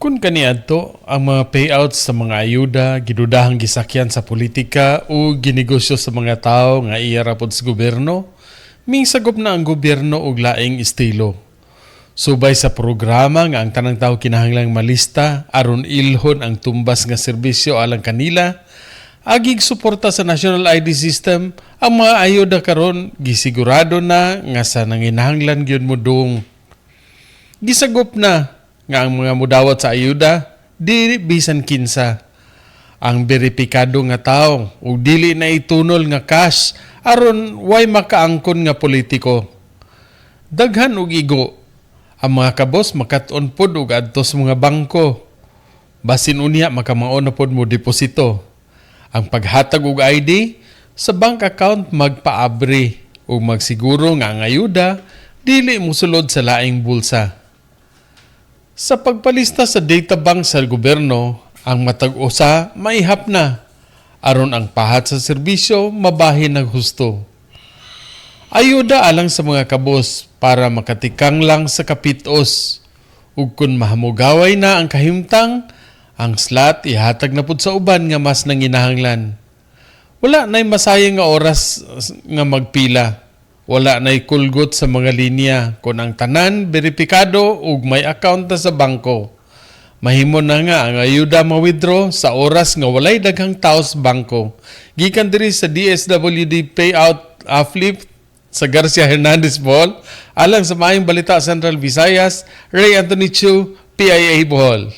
Kung kaniadto ang mga payouts sa mga ayuda, gidudahang gisakyan sa politika o ginegosyo sa mga tao nga iyarapod sa gobyerno, mingsagop na ang gobyerno og laing estilo. Subay sa programa nga ang tanang tao kinahanglang malista aron ilhon ang tumbas nga serbisyo alang kanila, agig suporta sa National ID System, ang mga ayuda karon gisigurado na nga sa nanginahanglan gyud mo dong. Gisagop na nga ang mga mudawat sa ayuda dili bisan kinsa ang beripikado nga tawo ug dili na itunol nga cash aron way makaangkon nga politiko. Daghan og igo ang mga kabos makat-on pod og adto sa mga bangko. Basin unya makamaon na pod mo deposito. Ang paghatag og ID sa bank account magpaabri ug magsiguro nga ang ayuda dili mosulod sa laing bulsa. Sa pagpalista sa data bank sa gobyerno, ang matag usa maihap na aron ang pahat sa serbisyo mabahin ng husto. Ayuda alang sa mga kabos para makatikang lang sa kapitos. Ug kun mahamugaway na ang kahimtang, ang slot ihatag na pud sa uban nga mas nanginahanglan. Wala na'y masayang nga oras nga magpila. Wala na'y kulgot sa mga linya kung ang tanan beripikado ug may account na sa bangko. Mahimo na nga ang ayuda ma-withdraw sa oras nga walay daghang tao sa bangko. Gikan diri sa DSWD Payout Flip sa Garcia Hernandez Bohol, alang sa Maayong Balita Central Visayas, Ray Anthony Chu, PIA Bohol.